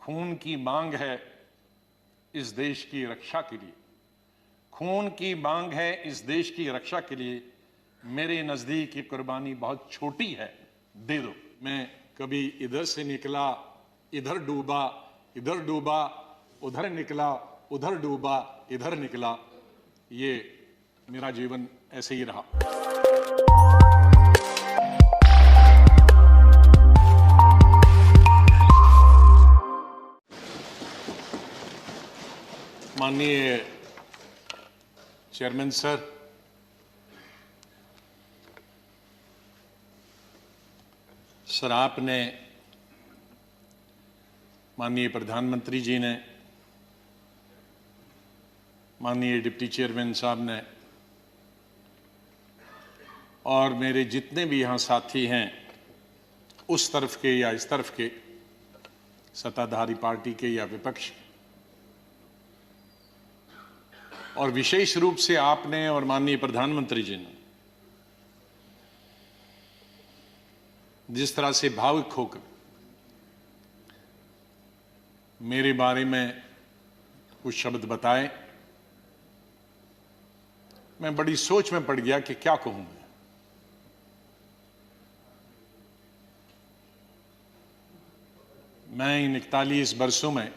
खून की मांग है इस देश की रक्षा के लिए, खून की मांग है इस देश की रक्षा के लिए। मेरे नजदीक ये कुर्बानी बहुत छोटी है, दे दो। मैं कभी इधर से निकला, इधर डूबा, इधर डूबा, उधर निकला, उधर डूबा, इधर निकला। ये मेरा जीवन ऐसे ही रहा। माननीय चेयरमैन सर, आपने, माननीय प्रधानमंत्री जी ने, माननीय डिप्टी चेयरमैन साहब ने और मेरे जितने भी यहाँ साथी हैं, उस तरफ के या इस तरफ के, सत्ताधारी पार्टी के या विपक्ष, और विशेष रूप से आपने और माननीय प्रधानमंत्री जी ने जिस तरह से भावुक होकर मेरे बारे में कुछ शब्द बताए, मैं बड़ी सोच में पड़ गया कि क्या कहूं मैं इन 41 वर्षों में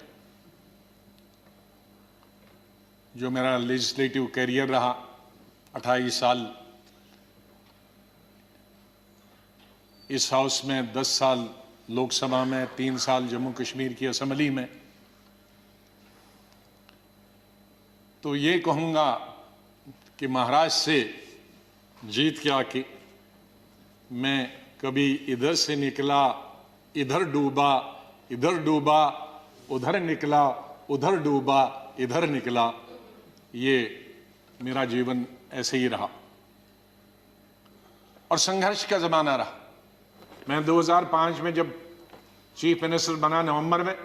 जो मेरा लेजिस्लेटिव कैरियर रहा, 28 साल इस हाउस में, 10 साल लोकसभा में, 3 साल जम्मू कश्मीर की असेंबली में, तो ये कहूंगा कि महाराष्ट्र से जीत के आके मैं कभी इधर से निकला, इधर डूबा, इधर डूबा, उधर निकला, उधर डूबा, इधर निकला। ये मेरा जीवन ऐसे ही रहा और संघर्ष का जमाना रहा। मैं 2005 में जब चीफ मिनिस्टर बना नवंबर में,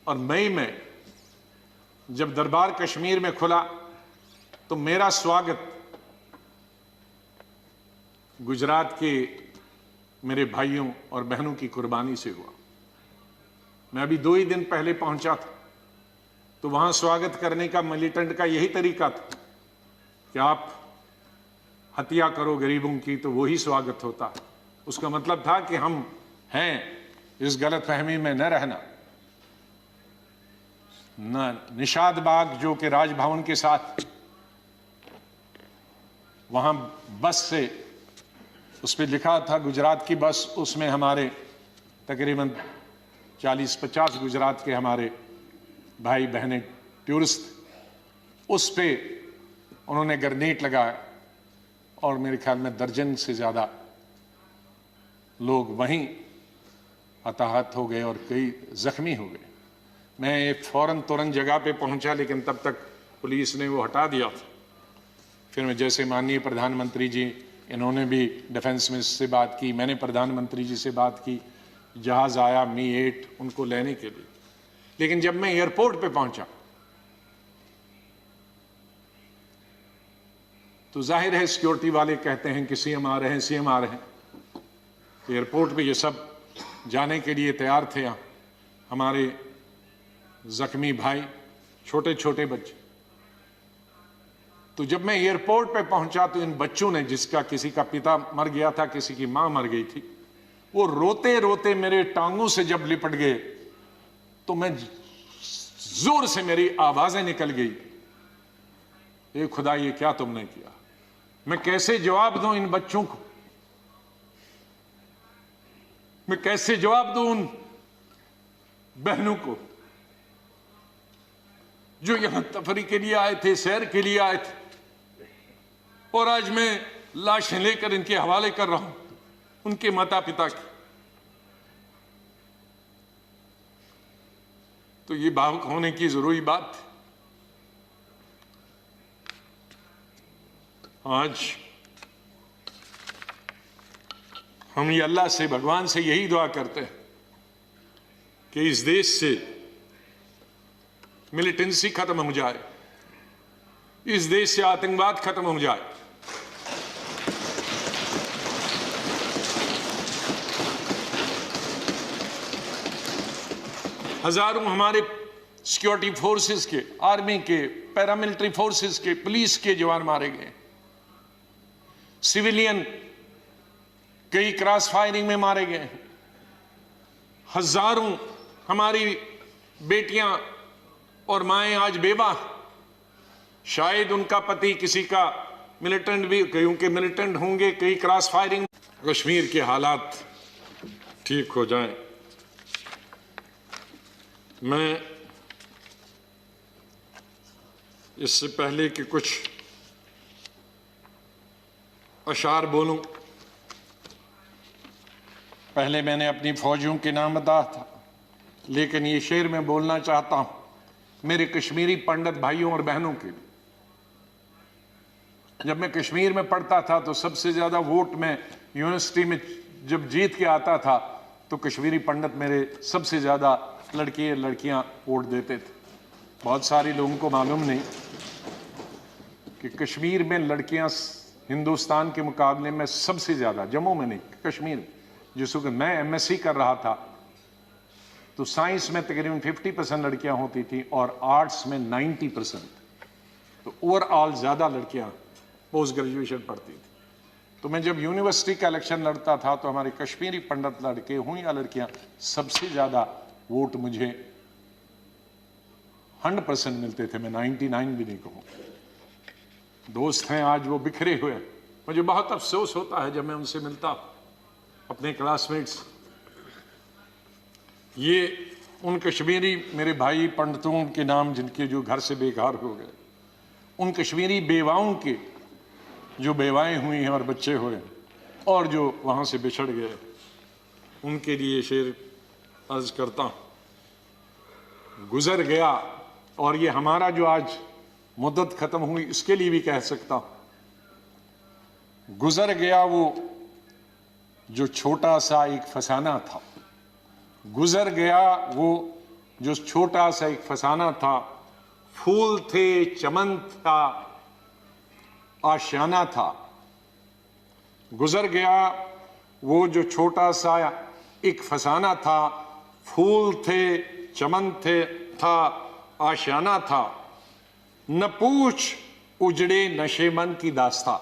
और मई में जब दरबार कश्मीर में खुला, तो मेरा स्वागत गुजरात के मेरे भाइयों और बहनों की कुर्बानी से हुआ। मैं अभी 2 ही दिन पहले पहुंचा था, तो वहां स्वागत करने का मिलिटेंट का यही तरीका था कि आप हत्या करो गरीबों की, तो वही स्वागत होता है। उसका मतलब था कि हम हैं, इस गलतफहमी में न रहना। न निषाद बाग जो कि राजभवन के साथ, वहां बस से उस पर लिखा था गुजरात की बस, उसमें हमारे तकरीबन 40-50 गुजरात के हमारे भाई बहनें टूरिस्ट, उस पे उन्होंने ग्रेनेड लगाया और मेरे ख्याल में दर्जन से ज्यादा लोग वहीं हताहत हो गए और कई जख्मी हो गए। मैं फौरन तुरंत जगह पे पहुंचा, लेकिन तब तक पुलिस ने वो हटा दिया था। फिर मैं, जैसे माननीय प्रधानमंत्री जी, इन्होंने भी डिफेंस मिनिस्टर से बात की, मैंने प्रधानमंत्री जी से बात की, जहाज आया मी-8 उनको लेने के लिए। लेकिन जब मैं एयरपोर्ट पे पहुंचा तो जाहिर है सिक्योरिटी वाले कहते हैं कि सीएम आ रहे हैं, सीएम आ रहे हैं। तो एयरपोर्ट पे ये सब जाने के लिए तैयार थे। हमारे जख्मी भाई, छोटे छोटे बच्चे। तो जब मैं एयरपोर्ट पे पहुंचा तो इन बच्चों ने, जिसका किसी का पिता मर गया था, किसी की मां मर गई थी, वो रोते रोते मेरे टांगों से जब लिपट गए तो मैं जोर से, मेरी आवाजें निकल गई, ए खुदा ये क्या तुमने किया। मैं कैसे जवाब दूं इन बच्चों को, मैं कैसे जवाब दूं उन बहनों को जो यहां तफरी के लिए आए थे, सैर के लिए आए थे, और आज मैं लाशें लेकर इनके हवाले कर रहा हूं, उनके माता पिता की। तो ये भावुक होने की जरूरी बात। आज हम ये अल्लाह से, भगवान से यही दुआ करते हैं कि इस देश से मिलिटेंसी खत्म हो जाए, इस देश से आतंकवाद खत्म हो जाए, हजारों हमारे सिक्योरिटी फोर्सेस के, आर्मी के, पैरामिलिट्री फोर्सेस के, पुलिस के जवान मारे गए। सिविलियन कई क्रॉस फायरिंग में मारे गए। हजारों हमारी बेटियां और माएं आज बेवा, शायद उनका पति किसी का मिलिटेंट भी, कईयों के मिलिटेंट होंगे, कई क्रॉस फायरिंग। कश्मीर के हालात ठीक हो जाएं। मैं इससे पहले कि कुछ अशार बोलूं, पहले मैंने अपनी फौजियों के नाम बताया था, लेकिन ये शेर मैं बोलना चाहता हूं मेरे कश्मीरी पंडित भाइयों और बहनों के लिए। जब मैं कश्मीर में पढ़ता था तो सबसे ज्यादा वोट में यूनिवर्सिटी में जब जीत के आता था तो कश्मीरी पंडित मेरे सबसे ज्यादा लड़के लड़कियां वोट देते थे। बहुत सारे लोगों को मालूम नहीं कि कश्मीर में लड़कियां हिंदुस्तान के मुकाबले में सबसे ज्यादा, जम्मू में नहीं, कश्मीर में, जिस वक्त मैं एमएससी कर रहा था तो साइंस में तकरीबन 50% लड़कियां होती थी और आर्ट्स में 90%। तो ओवरऑल ज्यादा लड़कियां पोस्ट ग्रेजुएशन पढ़ती थी। तो मैं जब यूनिवर्सिटी का इलेक्शन लड़ता था तो हमारे कश्मीरी पंडित लड़के हों या लड़कियां, सबसे ज्यादा वोट मुझे 100% मिलते थे। मैं 99 भी नहीं कहूं। दोस्त हैं आज वो बिखरे हुए। मुझे बहुत अफसोस होता है जब मैं उनसे मिलता, अपने क्लासमेट्स। ये उन कश्मीरी मेरे भाई पंडितों के नाम जिनके जो घर से बेघर हो गए, उन कश्मीरी बेवाओं के जो बेवाएं हुई हैं और बच्चे हुए और जो वहां से बिछड़ गए, उनके लिए शेर अर्ज करता हूं। गुजर गया, और ये हमारा जो आज मुद्दत खत्म हुई इसके लिए भी कह सकता हूं। गुजर गया वो जो छोटा सा एक फसाना था, गुजर गया वो जो छोटा सा एक फसाना था। फूल थे, चमन था, आशियाना था। गुजर गया वो जो छोटा सा एक फसाना था। फूल थे, चमन थे, था, आशियाना था। न पूछ उजड़े नशे मन की दास्ता।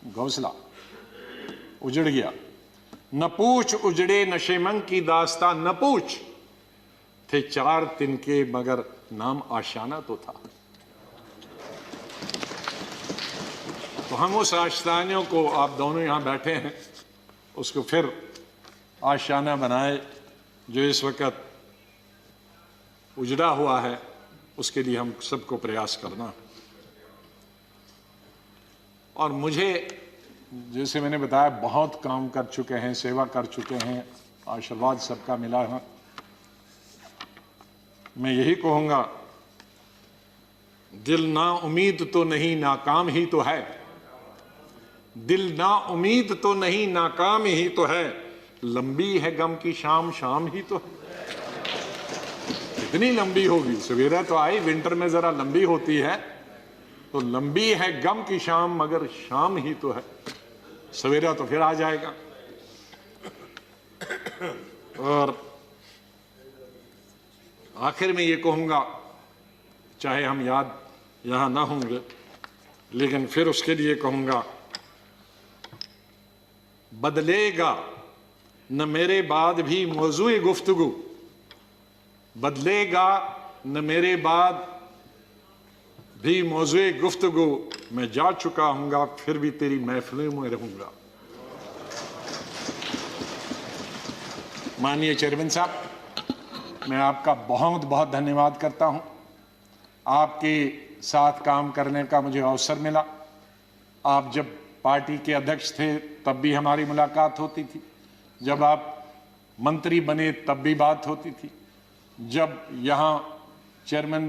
घोंसला उजड़ गया। न पूछ उजड़े नशे मन की दास्ता। न पूछ थे 4 तिनके मगर नाम आशियाना तो था। तो हम उस आशियाने को, आप दोनों यहां बैठे हैं, उसको फिर आशियाना बनाए जो इस वक्त उजड़ा हुआ है। उसके लिए हम सबको प्रयास करना। और मुझे, जैसे मैंने बताया, बहुत काम कर चुके हैं, सेवा कर चुके हैं, आशीर्वाद सबका मिला है। मैं यही कहूंगा, दिल ना उम्मीद तो नहीं, नाकाम ही तो है। दिल ना उम्मीद तो नहीं, नाकाम ही तो है। लंबी है गम की शाम, शाम ही तो है। कितनी लंबी होगी? सवेरा तो आई, विंटर में जरा लंबी होती है, तो लंबी है गम की शाम मगर शाम ही तो है। सवेरा तो फिर आ जाएगा। और आखिर में ये कहूंगा, चाहे हम याद यहां ना होंगे, लेकिन फिर उसके लिए कहूंगा, बदलेगा न मेरे बाद भी मौजूए गुफ्तगू। बदलेगा न मेरे बाद भी मौजूए गुफ्तगू। मैं जा चुका हूंगा फिर भी तेरी महफिलों में रहूंगा। माननीय चेयरमैन साहब, मैं आपका बहुत बहुत धन्यवाद करता हूं। आपके साथ काम करने का मुझे अवसर मिला। आप जब पार्टी के अध्यक्ष थे तब भी हमारी मुलाकात होती थी, जब आप मंत्री बने तब भी बात होती थी, जब यहाँ चेयरमैन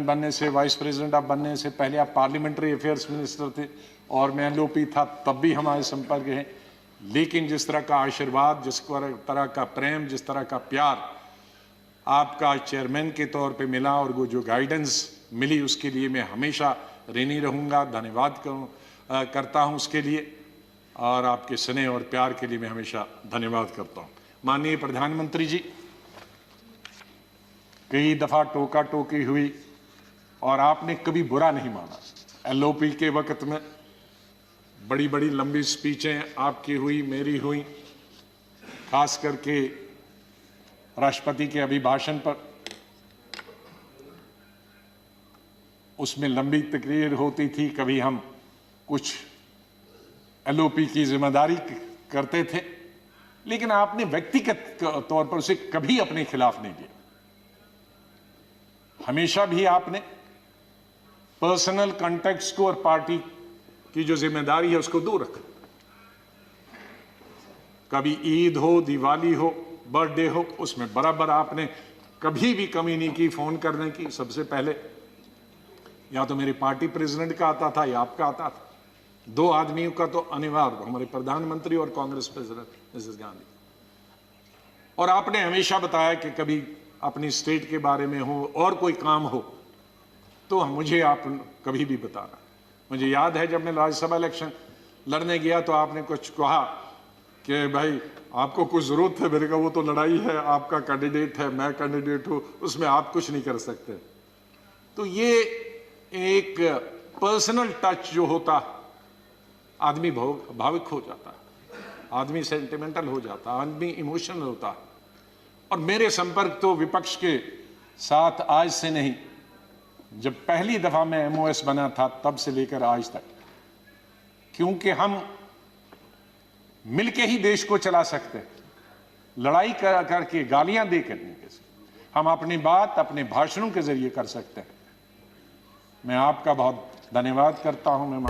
बनने से, वाइस प्रेसिडेंट आप बनने से पहले आप पार्लियामेंट्री अफेयर्स मिनिस्टर थे और मैं एलओपी था, तब भी हमारे संपर्क है। लेकिन जिस तरह का आशीर्वाद, जिस तरह का प्रेम, जिस तरह का प्यार आपका चेयरमैन के तौर पे मिला और वो जो गाइडेंस मिली, उसके लिए मैं हमेशा ऋणी रहूँगा। धन्यवाद करता हूँ उसके लिए, और आपके स्नेह और प्यार के लिए मैं हमेशा धन्यवाद करता हूँ। माननीय प्रधानमंत्री जी, कई दफा टोका टोकी हुई और आपने कभी बुरा नहीं माना। एलओपी के वक्त में बड़ी बड़ी लंबी स्पीचें आपकी हुई, मेरी हुई, खास करके राष्ट्रपति के अभिभाषण पर। उसमें लंबी तकरीर होती थी, कभी हम कुछ एलओपी की जिम्मेदारी करते थे, लेकिन आपने व्यक्तिगत तौर पर उसे कभी अपने खिलाफ नहीं लिया। हमेशा भी आपने पर्सनल कॉन्टेक्स्ट को और पार्टी की जो जिम्मेदारी है उसको दूर रखा। कभी ईद हो, दिवाली हो, बर्थडे हो, उसमें बराबर आपने कभी भी कमी नहीं की फोन करने की। सबसे पहले या तो मेरी पार्टी प्रेसिडेंट का आता था या आपका आता था। दो आदमियों का तो अनिवार्य, हमारे प्रधानमंत्री और कांग्रेस प्रेसिडेंट मिसेस गांधी। और आपने हमेशा बताया कि कभी अपनी स्टेट के बारे में हो और कोई काम हो तो मुझे आप कभी भी बताना। मुझे याद है जब मैं राज्यसभा इलेक्शन लड़ने गया तो आपने कुछ कहा कि भाई आपको कुछ जरूरत है। मेरे का वो तो लड़ाई है, आपका कैंडिडेट है, मैं कैंडिडेट हूं, उसमें आप कुछ नहीं कर सकते। तो ये एक पर्सनल टच जो होता, आदमी भावुक हो जाता है, आदमी सेंटिमेंटल हो जाता है, आदमी इमोशनल होता है। और मेरे संपर्क तो विपक्ष के साथ आज से नहीं, जब पहली दफा मैं एमओएस बना था तब से लेकर आज तक, क्योंकि हम मिलके ही देश को चला सकते हैं, लड़ाई करके, गालियां देकर नहीं। हम अपनी बात अपने भाषणों के जरिए कर सकते हैं। मैं आपका बहुत धन्यवाद करता हूं। मैं